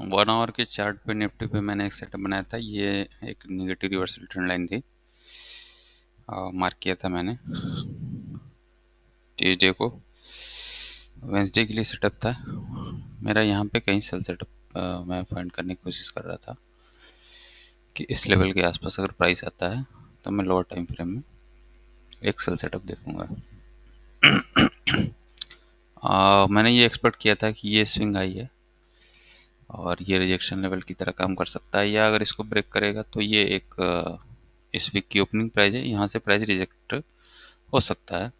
1 our के chart पे Nifty पे मैंने एक सेटअप बनाया था। ये एक निगेटिव रिवर्सल ट्रेंड लाइन थी। मार्क किया था मैंने ट्यूसडे को। वेंसडे के लिए सेटअप था मेरा। यहाँ पे कहीं सेल सेटअप मैं फाइंड करने की कोशिश कर रहा था कि इस लेवल के आसपास अगर प्राइस आता है तो मैं लोअर टाइम फ्रेम में एक सेल सेटअप देखूंगा। मैंने ये एक्सपेक्ट किया था कि ये स्विंग हाई है और ये रिजेक्शन लेवल की तरह काम कर सकता है, या अगर इसको ब्रेक करेगा तो ये एक इस वीक की ओपनिंग प्राइस है, यहाँ से प्राइस रिजेक्ट हो सकता है।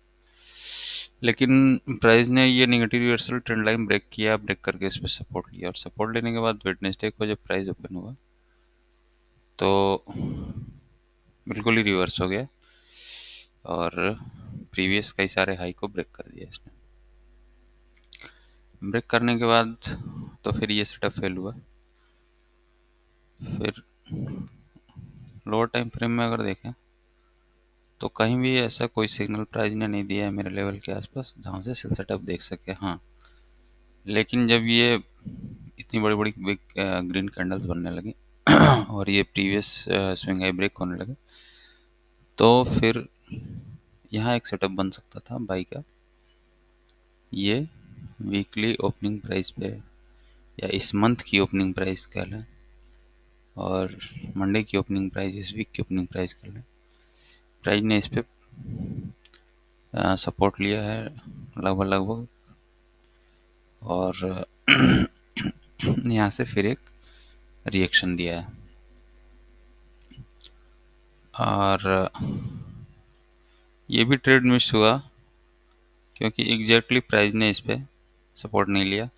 लेकिन प्राइस ने ये negative reversal trend line break किया, ब्रेक करके इस पर सपोर्ट लिया, और सपोर्ट लेने के बाद वेडनेसडे को जब प्राइस ओपन हुआ तो बिल्कुल ही रिवर्स हो गया और प्रीवियस कई सारे हाई को ब्रेक कर दिया इसने। ब्रेक करने के बाद तो फिर ये सेटअप फेल हुआ। फिर लोअर टाइम फ्रेम में अगर देखें तो कहीं भी ऐसा कोई सिग्नल प्राइस ने नहीं दिया है मेरे लेवल के आसपास जहाँ से सेल सेटअप देख सके। हाँ, लेकिन जब ये इतनी बड़ी बड़ी बिग ग्रीन कैंडल्स बनने लगी और ये प्रीवियस स्विंग हाई ब्रेक होने लगे तो फिर यहाँ एक सेटअप बन सकता था बाई का। ये वीकली ओपनिंग प्राइस पे या इस मंथ की ओपनिंग प्राइस कह लें और मंडे की ओपनिंग प्राइस, इस वीक की ओपनिंग प्राइस कर लें, प्राइस ने इस पे सपोर्ट लिया है लगभग लगभग, और यहाँ से फिर एक रिएक्शन दिया है। और ये भी ट्रेड मिस हुआ क्योंकि एग्जैक्टली प्राइस ने इस पे सपोर्ट नहीं लिया।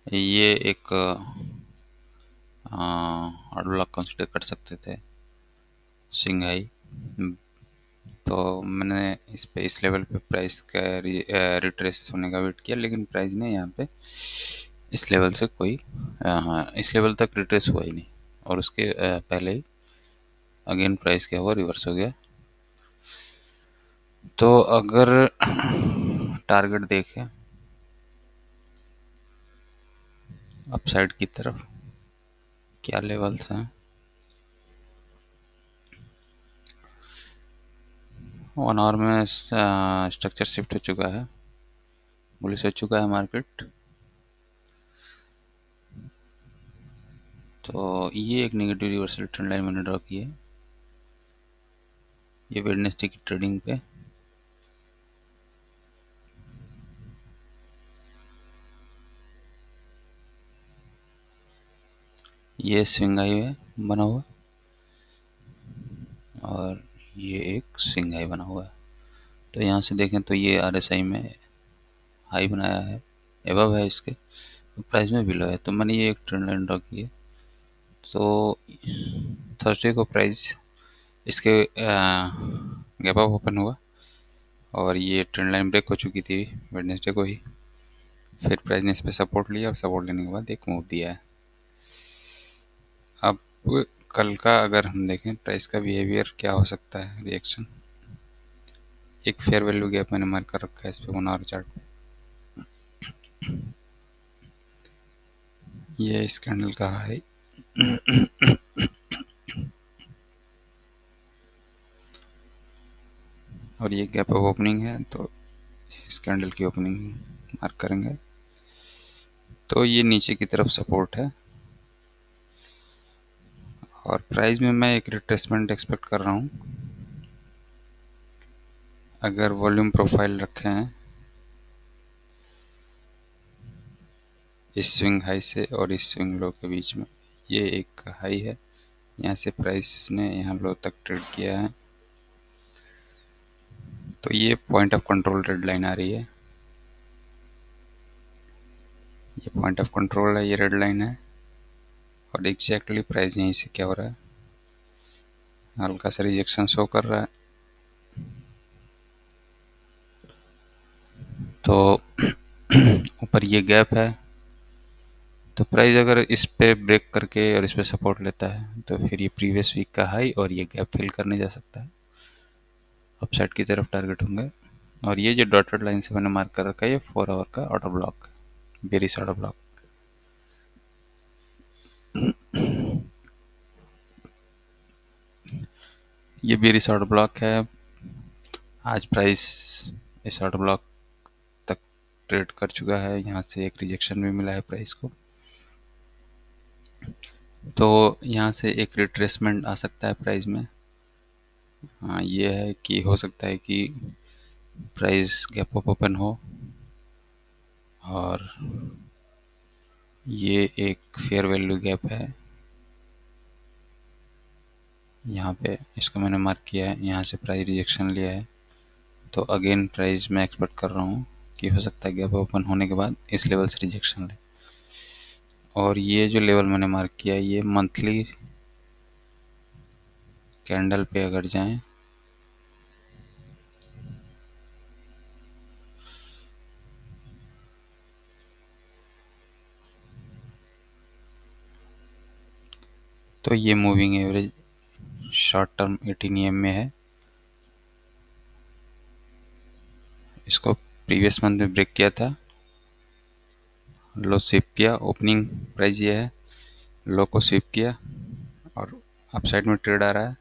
ये एक ऑर्डर ब्लॉक कंसिडर कर सकते थे स्विंग हाई। तो मैंने इस पे इस लेवल पे प्राइस का रिट्रेस होने का वेट किया, लेकिन प्राइस ने यहाँ पे इस लेवल से कोई हाँ, इस लेवल तक रिट्रेस हुआ ही नहीं, और उसके पहले ही अगेन प्राइस क्या हुआ, रिवर्स हो गया। तो अगर टारगेट देखें अपसाइड की तरफ क्या लेवल्स हैं, 1 आवर में स्ट्रक्चर शिफ्ट हो चुका है, बुलिश हो चुका है मार्केट। तो ये एक नेगेटिव रिवर्सल ट्रेंड लाइन मैंने ड्रॉ की है ये वेडनेसडे की ट्रेडिंग पे। ये स्विंग हाई है बना हुआ और ये एक स्विंग हाई बना हुआ है। तो यहाँ से देखें तो ये RSI में हाई बनाया है, एबव है इसके, प्राइस में बिलो है। तो मैंने ये एक ट्रेंड लाइन ड्रॉ की है। तो थर्सडे को प्राइस इसके गैप अप ओपन हुआ और ये ट्रेंड लाइन ब्रेक हो चुकी थी वेडनेसडे को ही। फिर प्राइस ने इस पर सपोर्ट लिया और सपोर्ट लेने के बाद एक मूव दिया है। अब कल का अगर हम देखें प्राइस का बिहेवियर क्या हो सकता है, रिएक्शन, एक फेयर वैल्यू गैप मैंने मार्क कर रखा है इस पे 1 आवर चार्ट पे। ये इस कैंडल का है और ये गैप ऑफ ओपनिंग है, तो इस कैंडल की ओपनिंग मार्क करेंगे। तो ये नीचे की तरफ सपोर्ट है और प्राइस में मैं एक रिट्रेसमेंट एक्सपेक्ट कर रहा हूँ। अगर वॉल्यूम प्रोफाइल रखे हैं इस स्विंग हाई से और इस स्विंग लो के बीच में, ये एक हाई है, यहाँ से प्राइस ने यहाँ लो तक ट्रेड किया है। तो ये point of control red line आ रही है, ये पॉइंट ऑफ कंट्रोल है, ये रेड लाइन है, और एग्जैक्टली प्राइस यहीं से क्या हो रहा है, हल्का सा रिजेक्शन शो कर रहा है। तो ऊपर ये गैप है, तो प्राइस अगर इस पे ब्रेक करके और इस पे सपोर्ट लेता है तो फिर ये प्रीवियस वीक का हाई और ये गैप फिल करने जा सकता है, अपसाइड की तरफ टारगेट होंगे। और ये जो डॉटेड लाइन से मैंने मार्क कर रखा है ये 4 आवर का order block, bearish order block. ये भी रिसॉर्ट ब्लॉक है। आज प्राइस इस ऑर्डर ब्लॉक तक ट्रेड कर चुका है, यहाँ से एक रिजेक्शन भी मिला है प्राइस को। तो यहाँ से एक रिट्रेसमेंट आ सकता है प्राइस में। हाँ, ये है कि हो सकता है कि प्राइस गैप अप ओपन हो और ये एक फेयर वैल्यू गैप है। यहाँ पे इसको मैंने मार्क किया है, यहाँ से प्राइस रिजेक्शन लिया है। तो अगेन प्राइस मैं एक्सपेक्ट कर रहा हूँ कि हो सकता है गैप ओपन होने के बाद इस लेवल से रिजेक्शन ले। और ये जो लेवल मैंने मार्क किया है ये मंथली कैंडल पे अगर जाएं तो ये moving average short term 18 EM में है। इसको प्रीवियस मंथ में ब्रेक किया था, लो स्वीप किया, ओपनिंग प्राइस ये है, लो को स्वीप किया और अपसाइड में ट्रेड आ रहा है।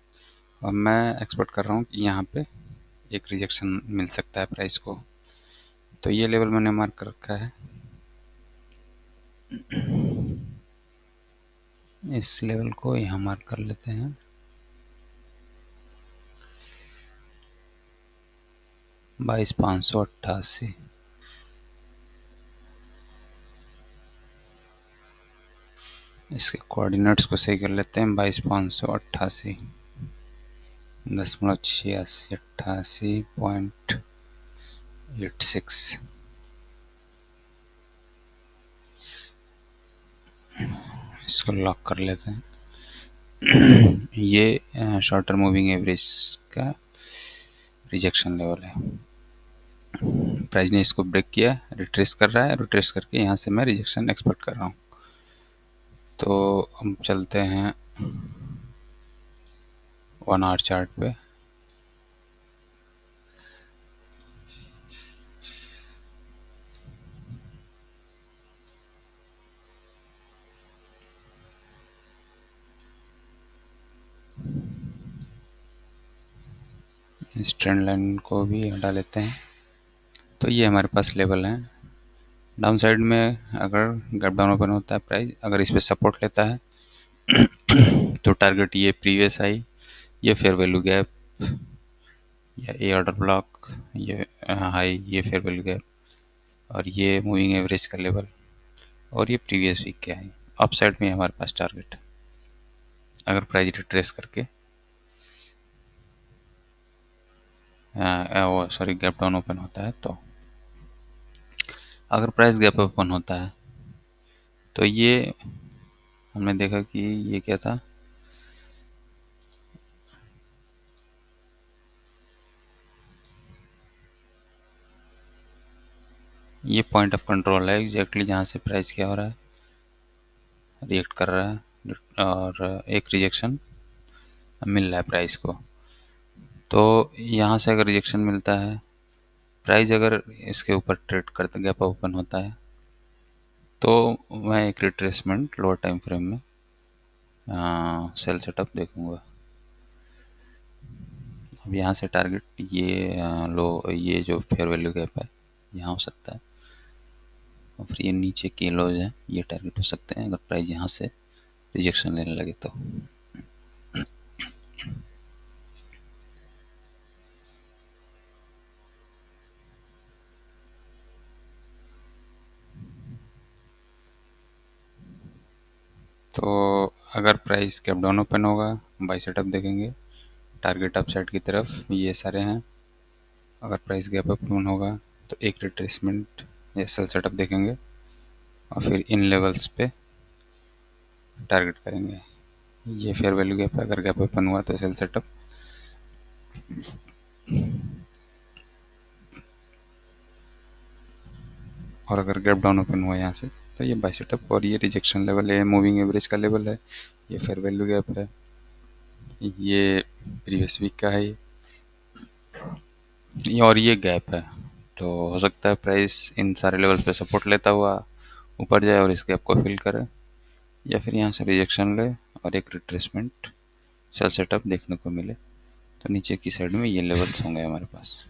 और मैं एक्सपेक्ट कर रहा हूँ कि यहाँ पे एक रिजेक्शन मिल सकता है प्राइस को। तो ये लेवल मैंने मार्क कर रखा है। इस लेवल को यहाँ मार्क कर लेते हैं। बाईस 588। इसके कोऑर्डिनेट्स को सही कर लेते हैं। 22,588 .86 88.86। इसको लॉक कर लेते हैं। ये शॉर्ट टर्म मूविंग एवरेज का रिजेक्शन लेवल है। प्राइस ने इसको ब्रेक किया, रिट्रेस कर रहा है, रिट्रेस करके यहाँ से मैं रिजेक्शन एक्सपेक्ट कर रहा हूँ। तो हम चलते हैं 1 आवर चार्ट पे। इस ट्रेंड लाइन को भी हटा लेते हैं। तो ये हमारे पास लेवल है। डाउन साइड में अगर गैप डाउन ओपन होता है प्राइस, अगर इस पर सपोर्ट लेता है तो टारगेट ये प्रीवियस हाई, ये फेयर वैल्यू गैप, या ए ऑर्डर ब्लॉक, ये हाई, ये फेयर वैल्यू गैप, और ये मूविंग एवरेज का लेवल, और ये प्रीवियस वीक के हाई। अप साइड में हमारे पास टारगेट अगर प्राइस रिट्रेस करके वो सॉरी गैप डाउन ओपन होता है। तो अगर प्राइस गैप ओपन होता है तो ये हमने देखा कि ये क्या था, ये पॉइंट ऑफ कंट्रोल है एग्जैक्टली जहाँ से प्राइस क्या हो रहा है, रिएक्ट कर रहा है और एक रिजेक्शन मिल रहा है प्राइस को। तो यहाँ से अगर रिजेक्शन मिलता है, प्राइस अगर इसके ऊपर ट्रेड करता, गैप ओपन होता है, तो मैं एक रिट्रेसमेंट लोअर टाइम फ्रेम में सेल सेटअप देखूंगा। अब यहाँ से टारगेट ये ये जो फेयर वैल्यू गैप है यहाँ हो सकता है, और फिर ये नीचे के लोज हैं ये टारगेट हो सकते हैं अगर प्राइस यहाँ से रिजेक्शन लेने लगे तो। तो अगर प्राइस कैप डाउन ओपन होगा, बाई सेटअप देखेंगे, टारगेट अप साइड की तरफ ये सारे हैं। अगर प्राइस गैप अप ओपन होगा तो एक रिट्रेसमेंट या सेल सेटअप देखेंगे और फिर इन लेवल्स पे टारगेट करेंगे। ये फेयर वैल्यू गैप है, अगर गैप ओपन हुआ तो सेल सेटअप, और अगर गैप डाउन ओपन हुआ यहाँ से तो ये बाई सेटअप। और ये रिजेक्शन लेवल है, मूविंग एवरेज का लेवल है, ये फेयर वैल्यू गैप है, ये प्रीवियस वीक का है और ये गैप है। तो हो सकता है प्राइस इन सारे लेवल पे सपोर्ट लेता हुआ ऊपर जाए और इस गैप को फिल करे, या फिर यहाँ से रिजेक्शन ले और एक रिट्रेसमेंट सेल सेटअप देखने को मिले। तो नीचे की साइड में ये लेवल्स होंगे हमारे पास।